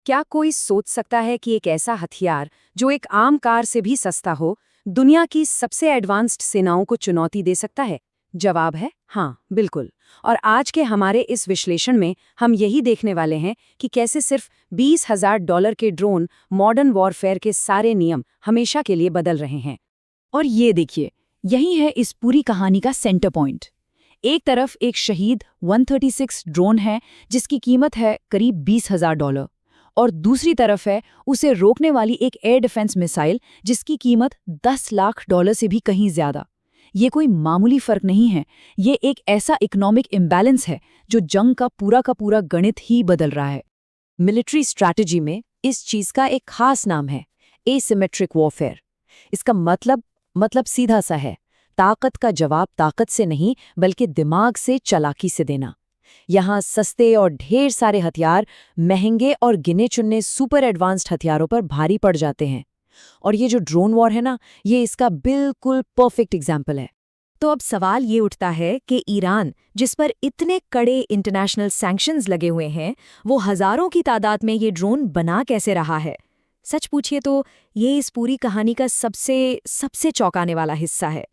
क्या कोई सोच सकता है कि एक ऐसा हथियार जो एक आम कार से भी सस्ता हो, दुनिया की सबसे एडवांस्ड सेनाओं को चुनौती दे सकता है? जवाब है हाँ, बिल्कुल। और आज के हमारे इस विश्लेषण में हम यही देखने वाले हैं कि कैसे सिर्फ $20,000 के ड्रोन मॉडर्न वॉरफेयर के सारे नियम हमेशा के लिए बदल रहे हैं। और ये देखिए, यही है इस पूरी कहानी का सेंटर पॉइंट। एक तरफ एक शहीद 136 ड्रोन है जिसकी कीमत है करीब $20,000 और दूसरी तरफ है उसे रोकने वाली एक एयर डिफेंस मिसाइल जिसकी कीमत $10 लाख से भी कहीं ज्यादा। ये कोई मामूली फर्क नहीं है, ये एक ऐसा इकोनॉमिक इम्बैलेंस है जो जंग का पूरा गणित ही बदल रहा है। मिलिट्री स्ट्रैटेजी में इस चीज का एक खास नाम है एसिमेट्रिक वॉरफेयर। इसका मतलब सीधा सा है, ताकत का जवाब ताकत से नहीं बल्कि दिमाग से, चालाकी से देना। यहाँ सस्ते और ढेर सारे हथियार महंगे और गिने चुने सुपर एडवांस्ड हथियारों पर भारी पड़ जाते हैं। और ये जो ड्रोन वॉर है ना, ये इसका बिल्कुल परफेक्ट एग्जाम्पल है। तो अब सवाल ये उठता है कि ईरान, जिस पर इतने कड़े इंटरनेशनल सैंक्शंस लगे हुए हैं, वो हजारों की तादाद में ये ड्रोन बना कैसे रहा है? सच पूछिए तो ये इस पूरी कहानी का सबसे चौंकाने वाला हिस्सा है।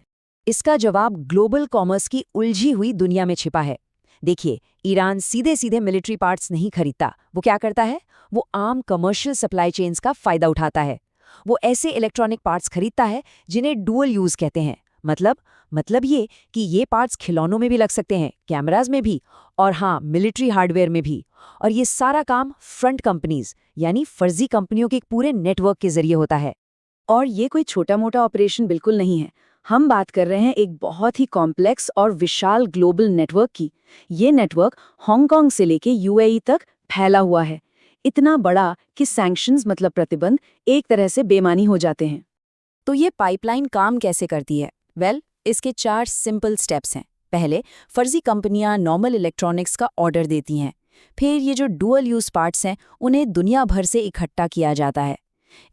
इसका जवाब ग्लोबल कॉमर्स की उलझी हुई दुनिया में छिपा है। देखिए, ईरान सीधे सीधे मिलिट्री पार्ट्स नहीं खरीदता। वो क्या करता है? वो आम कमर्शियल सप्लाई चेन्स का फायदा उठाता है। वो ऐसे इलेक्ट्रॉनिक पार्ट्स खरीदता है जिन्हें डुअल यूज कहते हैं। मतलब ये कि ये पार्ट्स खिलौनों में भी लग सकते हैं, कैमराज में भी, और हाँ, मिलिट्री हार्डवेयर में भी। और ये सारा काम फ्रंट कंपनीज यानी फर्जी कंपनियों के एक पूरे नेटवर्क के जरिए होता है। और ये कोई छोटा मोटा ऑपरेशन बिल्कुल नहीं है। हम बात कर रहे हैं एक बहुत ही कॉम्प्लेक्स और विशाल ग्लोबल नेटवर्क की। ये नेटवर्क हांगकांग से लेके यूएई तक फैला हुआ है। इतना बड़ा कि सैंक्शंस मतलब प्रतिबंध एक तरह से बेमानी हो जाते हैं। तो ये पाइपलाइन काम कैसे करती है? इसके 4 सिंपल स्टेप्स हैं। पहले, फर्जी कंपनियां नॉर्मल इलेक्ट्रॉनिक्स का ऑर्डर देती हैं। फिर ये जो डुअल यूज पार्ट्स हैं, उन्हें दुनिया भर से इकट्ठा किया जाता है।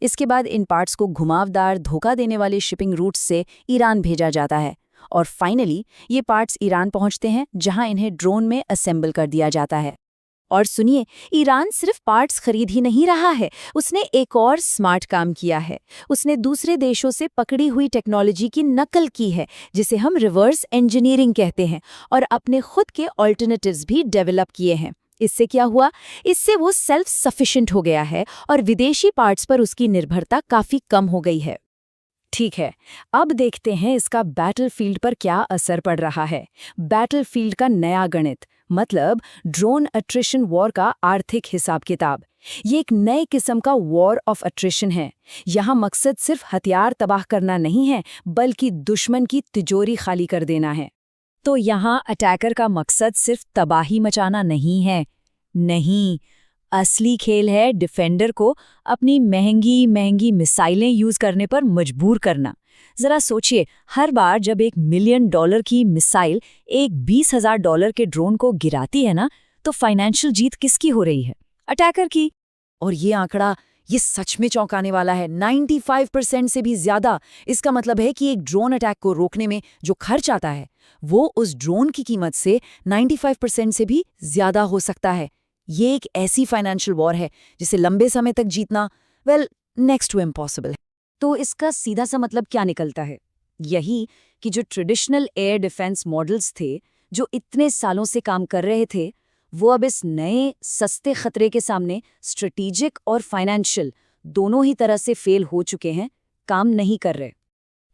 इसके बाद इन पार्ट्स को घुमावदार, धोखा देने वाले शिपिंग रूट्स से ईरान भेजा जाता है। और फाइनली ये पार्ट्स ईरान पहुंचते हैं, जहां इन्हें ड्रोन में असेंबल कर दिया जाता है। और सुनिए, ईरान सिर्फ पार्ट्स खरीद ही नहीं रहा है, उसने एक और स्मार्ट काम किया है। उसने दूसरे देशों से पकड़ी हुई टेक्नोलॉजी की नकल की है, जिसे हम रिवर्स इंजीनियरिंग कहते हैं, और अपने खुद के ऑल्टरनेटिव्स भी डेवलप किए हैं। इससे क्या हुआ? इससे वो सेल्फ सफिशिएंट हो गया है और विदेशी पार्ट्स पर उसकी निर्भरता काफी कम हो गई है। ठीक है, अब देखते हैं इसका बैटलफील्ड पर क्या असर पड़ रहा है। बैटलफील्ड का नया गणित, मतलब ड्रोन अट्रिशन वॉर का आर्थिक हिसाब किताब। ये एक नए किस्म का वॉर ऑफ अट्रिशन है। यहाँ मकसद सिर्फ हथियार तबाह करना नहीं है, बल्कि दुश्मन की तिजोरी खाली कर देना है। तो यहाँ अटैकर का मकसद सिर्फ तबाही मचाना नहीं है। नहीं, असली खेल है डिफेंडर को अपनी महंगी मिसाइलें यूज करने पर मजबूर करना। जरा सोचिए, हर बार जब $1 मिलियन की मिसाइल एक $20,000 के ड्रोन को गिराती है ना, तो फाइनेंशियल जीत किसकी हो रही है? अटैकर की। और ये आंकड़ा, ये सच में चौंकाने वाला है। 95% से भी ज्यादा। इसका मतलब है कि एक ड्रोन अटैक को रोकने में जो खर्च आता है, वो उस ड्रोन की कीमत से 95% से भी ज्यादा हो सकता है। ये एक ऐसी फाइनेंशियल वॉर है जिसे लंबे समय तक जीतना नेक्स्ट टू इम्पॉसिबल है। तो इसका सीधा सा मतलब क्या निकलता है? यही कि जो ट्रेडिशनल एयर डिफेंस मॉडल्स थे, जो इतने सालों से काम कर रहे थे, वो अब इस नए सस्ते खतरे के सामने स्ट्रेटेजिक और फाइनेंशियल दोनों ही तरह से फेल हो चुके हैं, काम नहीं कर रहे।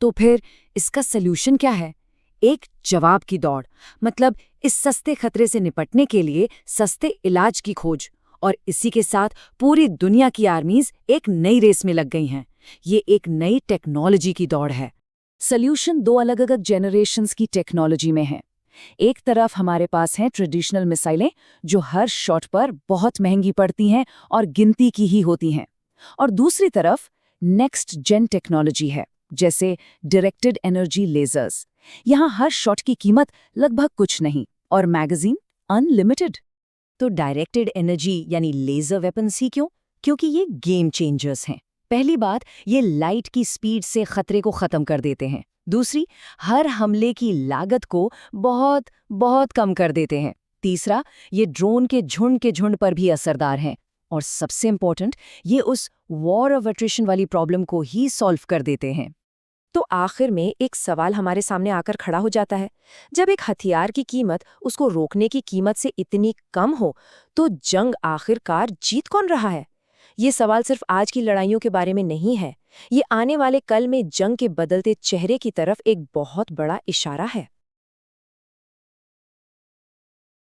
तो फिर इसका सल्यूशन क्या है? एक जवाब की दौड़, मतलब इस सस्ते खतरे से निपटने के लिए सस्ते इलाज की खोज। और इसी के साथ पूरी दुनिया की आर्मीज एक नई रेस में लग गई हैं। ये एक नई टेक्नोलॉजी की दौड़ है। सल्यूशन 2 अलग अलग जेनरेशन्स की टेक्नोलॉजी में है। एक तरफ हमारे पास हैं ट्रेडिशनल मिसाइलें, जो हर शॉट पर बहुत महंगी पड़ती हैं और गिनती की ही होती हैं। और दूसरी तरफ नेक्स्ट जेन टेक्नोलॉजी है, जैसे डायरेक्टेड एनर्जी लेजर्स। यहाँ हर शॉट की कीमत लगभग कुछ नहीं और मैगजीन अनलिमिटेड। तो डायरेक्टेड एनर्जी यानी लेजर वेपन्स ही क्यों? क्योंकि ये गेम चेंजर्स हैं। पहली बात, ये लाइट की स्पीड से खतरे को खत्म कर देते हैं। दूसरी, हर हमले की लागत को बहुत कम कर देते हैं। तीसरा, ये ड्रोन के झुंड पर भी असरदार हैं। और सबसे इम्पोर्टेंट, ये उस वॉर ऑफ अट्रिशन वाली प्रॉब्लम को ही सॉल्व कर देते हैं। तो आखिर में एक सवाल हमारे सामने आकर खड़ा हो जाता है, जब एक हथियार की कीमत उसको रोकने की कीमत से इतनी कम हो, तो जंग आखिरकार जीत कौन रहा है? ये सवाल सिर्फ आज की लड़ाइयों के बारे में नहीं है, ये आने वाले कल में जंग के बदलते चेहरे की तरफ एक बहुत बड़ा इशारा है।